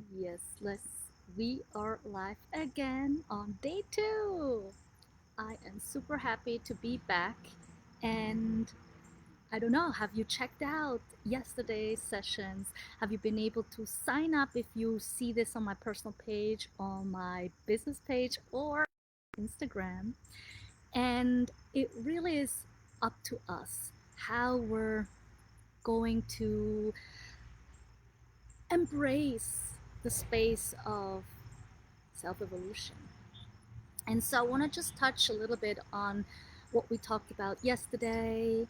Yes, we are live again on day two. I am super happy to be back. And I don't know, have you checked out yesterday's sessions? Have you been able to sign up if you see this on my personal page, on my business page, or Instagram? And it really is up to us how we're going to embrace the space of self evolution. And so I want to just touch a little bit on what we talked about yesterday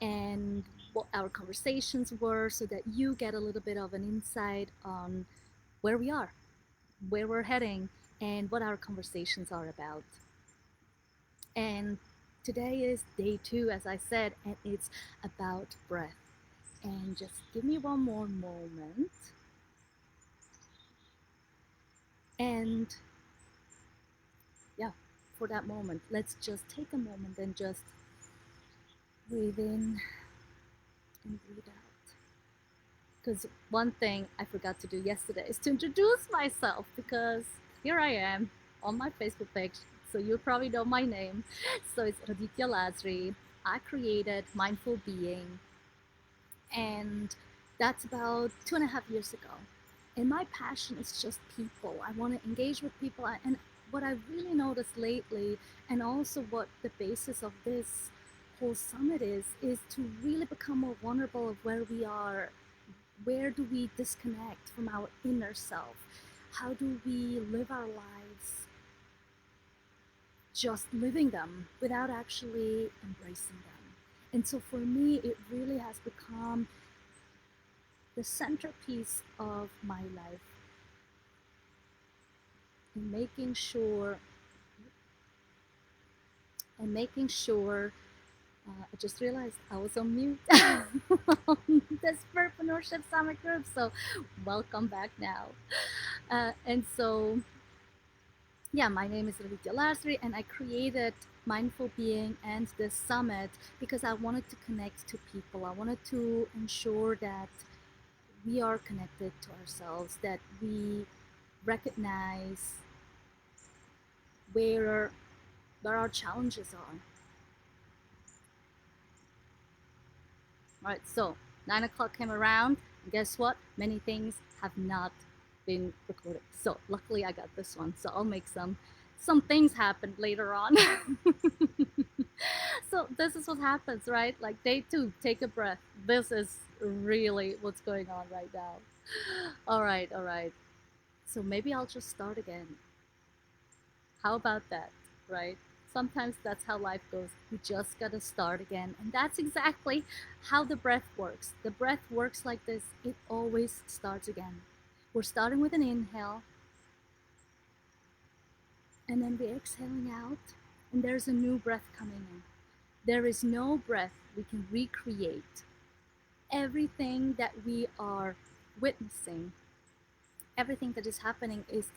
and what our conversations were so that you get a little bit of an insight on where we are, where we're heading, and what our conversations are about. And today is day two, as I said, and it's about breath. And just give me one more moment. And yeah, for that moment, let's just take a moment and just breathe in and breathe out. Because one thing I forgot to do yesterday is to introduce myself, because here I am on my Facebook page, so you probably know my name. So it's Raditya Lazri. I created Mindful Being, and that's about 2.5 years ago. And my passion is just people. I want to engage with people. And what I've really noticed lately, and also what the basis of this whole summit is to really become more vulnerable of where we are. Where do we disconnect from our inner self? How do we live our lives just living them without actually embracing them? And so for me, it really has become the centerpiece of my life, in making sure I just realized I was on mute on the Spiritpreneurship Summit group. So, welcome back now. And so, yeah, my name is Raditya Lazri, and I created Mindful Being and this summit because I wanted to connect to people. I wanted to ensure that we are connected to ourselves, that we recognize where where our challenges are. All right, so 9 o'clock came around, and guess what? Many things have not been recorded. So luckily I got this one. So I'll make some things happen later on. So this is what happens, right? Like day two, take a breath. This is really what's going on right now. All right, all right. So maybe I'll just start again. How about that, right? Sometimes that's how life goes. You just gotta start again. And that's exactly how the breath works. The breath works like this, it always starts again. We're starting with an inhale, and then we're exhaling out, and there's a new breath coming in. There is no breath we can recreate. Everything that we are witnessing, everything that is happening is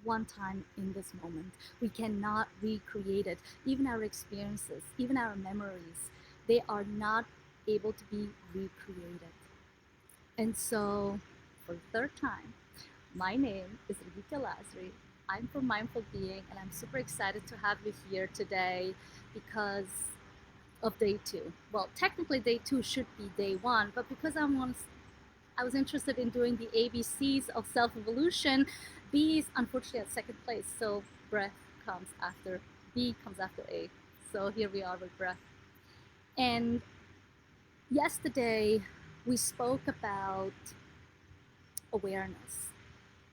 one time in this moment. We cannot recreate it. Even our experiences, even our memories, they are not able to be recreated. And so, for the third time, my name is Raditya Lazri. I'm from Mindful Being, and I'm super excited to have you here today because of day two. Well, technically, day two should be day one, but because I was interested in doing the ABCs of self evolution. B is unfortunately at second place, so breath comes after B comes after A. So here we are with breath. And yesterday we spoke about awareness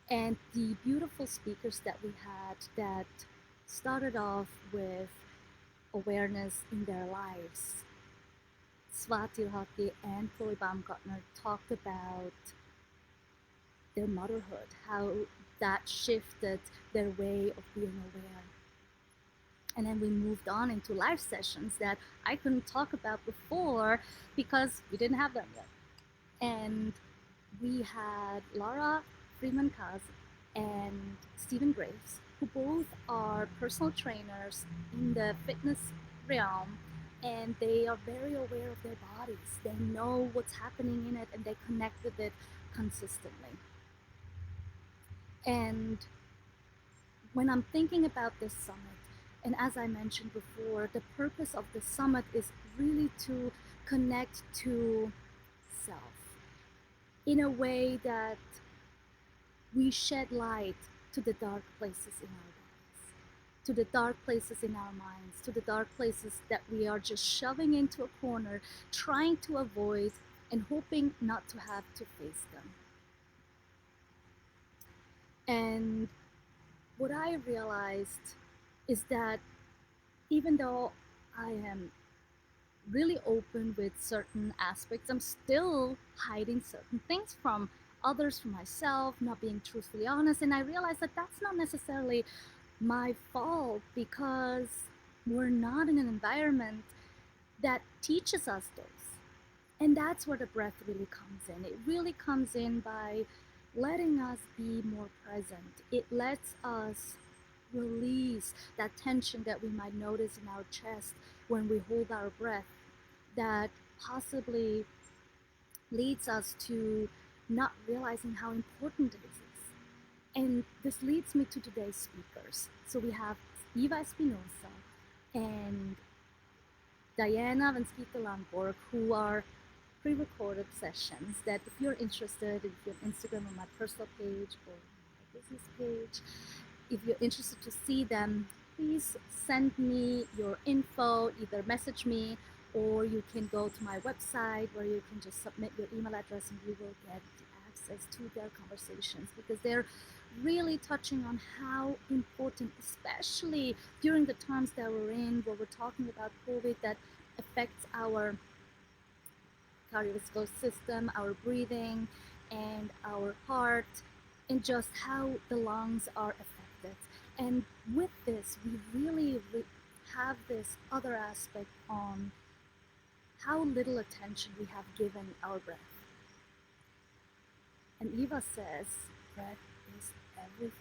and the beautiful speakers that we had that started off with awareness in their lives. Swati Rocky and Chloe Baumgartner talked about their motherhood, how that shifted their way of being aware. And then we moved on into live sessions that I couldn't talk about before because we didn't have them yet. And we had Laura Freeman Kaz and Stephen Graves, who both are personal trainers in the fitness realm, and they are very aware of their bodies. They know what's happening in it, and they connect with it consistently. And when I'm thinking about this summit, and as I mentioned before, the purpose of the summit is really to connect to self in a way that we shed light to the dark places in our lives, to the dark places in our minds, to the dark places that we are just shoving into a corner, trying to avoid and hoping not to have to face them. And what I realized is that even though I am really open with certain aspects, I'm still hiding certain things from others, from myself, not being truthfully honest. And I realized that that's not necessarily my fault, because we're not in an environment that teaches us those. And that's where the breath really comes in. It really comes in by letting us be more present. It lets us release that tension that we might notice in our chest when we hold our breath, that possibly leads us to not realizing how important it is. And this leads me to today's speakers. So we have Eva Espinosa and Diana Vanskita-Lamborg, who are pre-recorded sessions that if you're interested, if you're on Instagram on my personal page or my business page, if you're interested to see them, please send me your info, either message me, or you can go to my website where you can just submit your email address and you will get access to their conversations, because they're really touching on how important, especially during the times that we're in, where we're talking about COVID that affects our cardiovascular system, our breathing, and our heart, and just how the lungs are affected. And with this, we really have this other aspect on how little attention we have given our breath. And Eva says, breath is everything.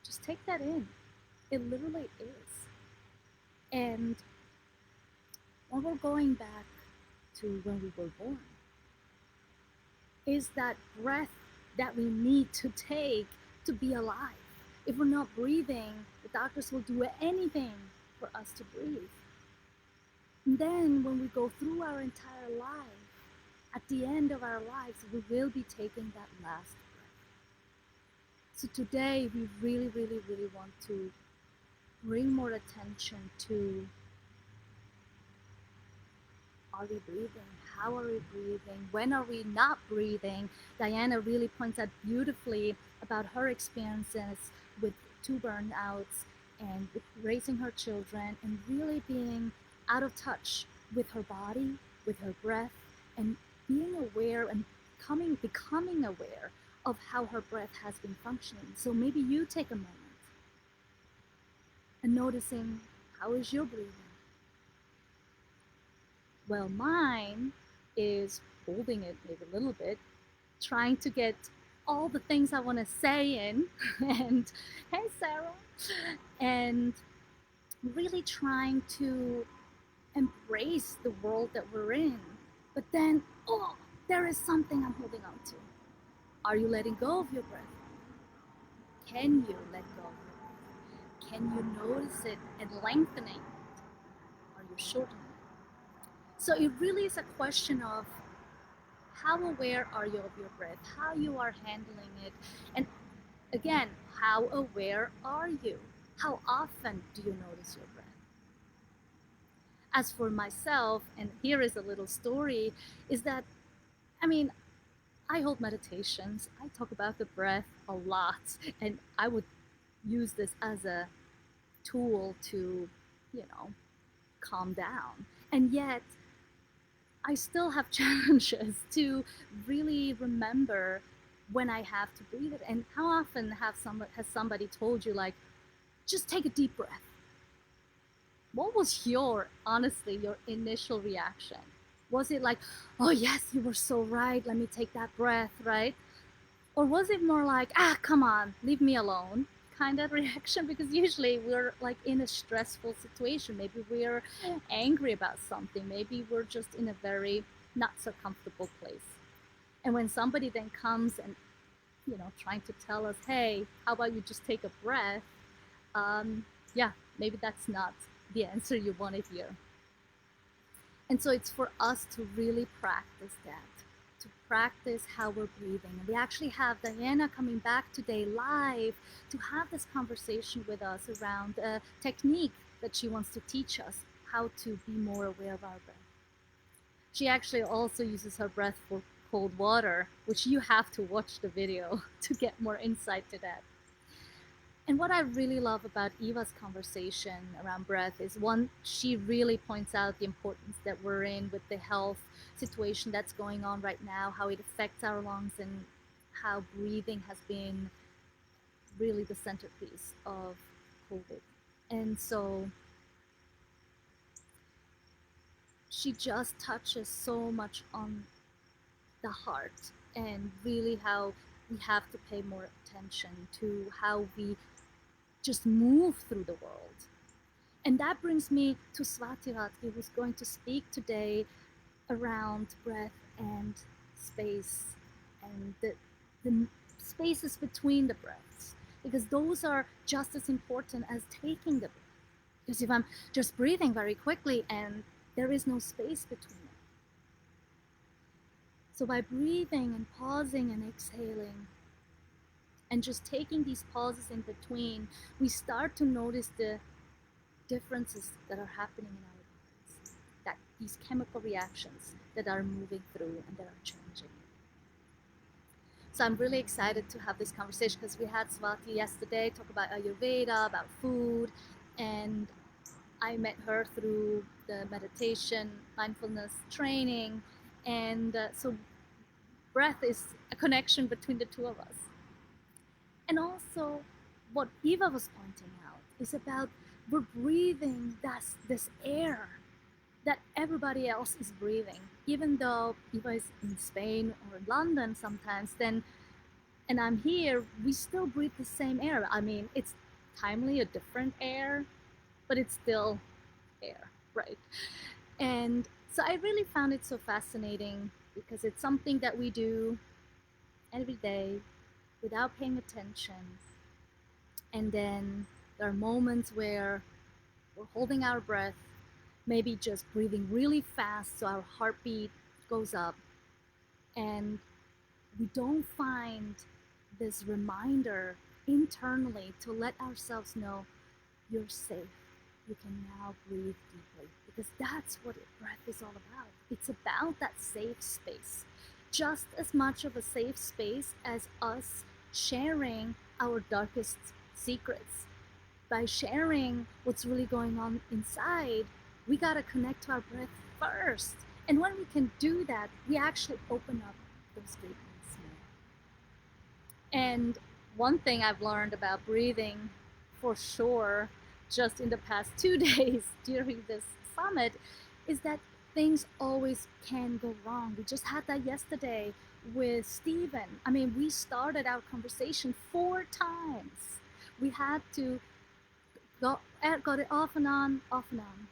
Just take that in. It literally is. And when we're going back to when we were born, is that breath that we need to take to be alive. If we're not breathing, the doctors will do anything for us to breathe. And then when we go through our entire life, at the end of our lives, we will be taking that last breath. So today, we really, really, really want to bring more attention to, are we breathing? How are we breathing? When are we not breathing? Diana really points out beautifully about her experiences with 2 burnouts and with raising her children, and really being out of touch with her body, with her breath, and being aware and becoming aware of how her breath has been functioning. So maybe you take a moment and noticing, how is your breathing? Well, mine is holding it maybe a little bit, trying to get all the things I want to say in, and hey, Sarah, and really trying to embrace the world that we're in. But then, oh, there is something I'm holding on to. Are you letting go of your breath? Can you let go of your breath? Can you notice it and lengthening it? Are you shortening it? So it really is a question of how aware are you of your breath, how you are handling it, and again, how aware are you? How often do you notice your breath? As for myself, and here is a little story, is that, I hold meditations. I talk about the breath a lot, and I would use this as a tool to, calm down. And yet, I still have challenges to really remember when I have to breathe it. And how often has somebody told you, like, just take a deep breath? What was honestly, your initial reaction? Was it like, oh yes, you were so right, let me take that breath, right? Or was it more like, come on, leave me alone kind of reaction? Because usually we're like in a stressful situation. Maybe we're angry about something. Maybe we're just in a very not so comfortable place. And when somebody then comes and trying to tell us, hey, how about you just take a breath? Yeah, maybe that's not the answer you want to hear. And so it's for us to really practice that, to practice how we're breathing. And we actually have Diana coming back today live to have this conversation with us around a technique that she wants to teach us how to be more aware of our breath. She actually also uses her breath for cold water, which you have to watch the video to get more insight to that. And what I really love about Eva's conversation around breath is, one, she really points out the importance that we're in with the health situation that's going on right now, how it affects our lungs, and how breathing has been really the centerpiece of COVID. And so she just touches so much on the heart and really how we have to pay more attention to how we just move through the world. And that brings me to Swati Ratki, who's going to speak today around breath and space and the spaces between the breaths, because those are just as important as taking the breath. Because if I'm just breathing very quickly and there is no space between them. So by breathing and pausing and exhaling, and just taking these pauses in between, we start to notice the differences that are happening in our bodies, that these chemical reactions that are moving through and that are changing. So I'm really excited to have this conversation because we had Swati yesterday talk about Ayurveda, about food, and I met her through the meditation, mindfulness training, and so breath is a connection between the two of us. And also, what Eva was pointing out is about we're breathing this air that everybody else is breathing. Even though Eva is in Spain or in London sometimes, and I'm here, we still breathe the same air. I mean, it's timely a different air, but it's still air, right? And so I really found it so fascinating because it's something that we do every day without paying attention. And then there are moments where we're holding our breath, maybe just breathing really fast so our heartbeat goes up, and we don't find this reminder internally to let ourselves know you're safe. You can now breathe deeply, because that's what breath is all about. It's about that safe space, just as much of a safe space as us sharing our darkest secrets. By sharing what's really going on inside, we gotta connect to our breath first. And when we can do that, we actually open up those gateways more. And one thing I've learned about breathing for sure just in the past 2 days during this summit is that things always can go wrong. We just had that yesterday with Stephen. I mean, we started our conversation 4 times. We had to got it off and on, off and on.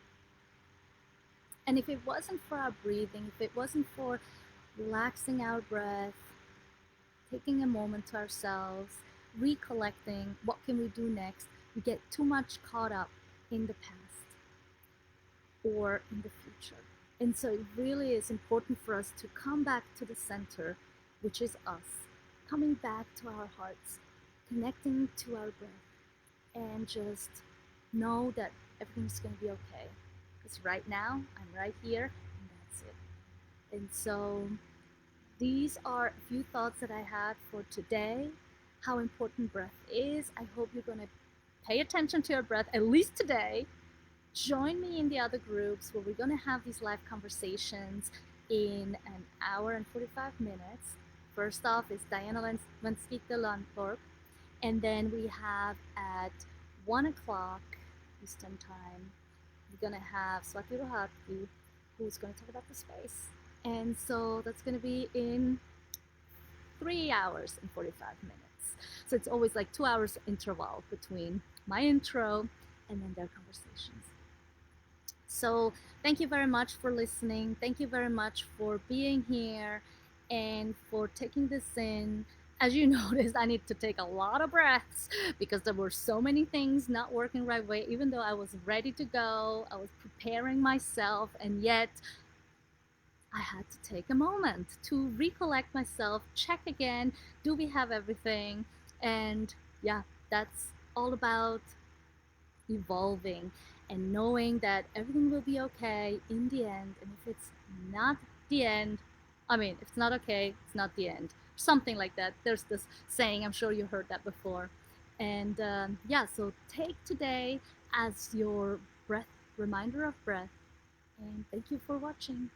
And if it wasn't for our breathing, if it wasn't for relaxing our breath, taking a moment to ourselves, recollecting what can we do next, we get too much caught up in the past or in the future. And so it really is important for us to come back to the center, which is us, coming back to our hearts, connecting to our breath, and just know that everything's going to be okay. Because right now, I'm right here, and that's it. And so these are a few thoughts that I had for today, how important breath is. I hope you're going to pay attention to your breath, at least today. Join me in the other groups where we're going to have these live conversations in an hour and 45 minutes. First off is Diana Vanskita Landthorpe, and then we have at 1 o'clock Eastern Time, we're going to have Swati Rohatgi, who's going to talk about the space. And so that's going to be in 3 hours and 45 minutes. So it's always like 2 hours interval between my intro and then their conversations. So thank you very much for listening. Thank you very much for being here and for taking this in. as you noticed, I need to take a lot of breaths because there were so many things not working right way. Even though I was ready to go, I was preparing myself, and yet I had to take a moment to recollect myself, check again, do we have everything? And yeah, that's all about evolving and knowing that everything will be okay in the end. And if it's not the end, I mean, if it's not okay, it's not the end. Something like that. There's this saying, I'm sure you heard that before. And yeah, so take today as your breath, reminder of breath. And thank you for watching.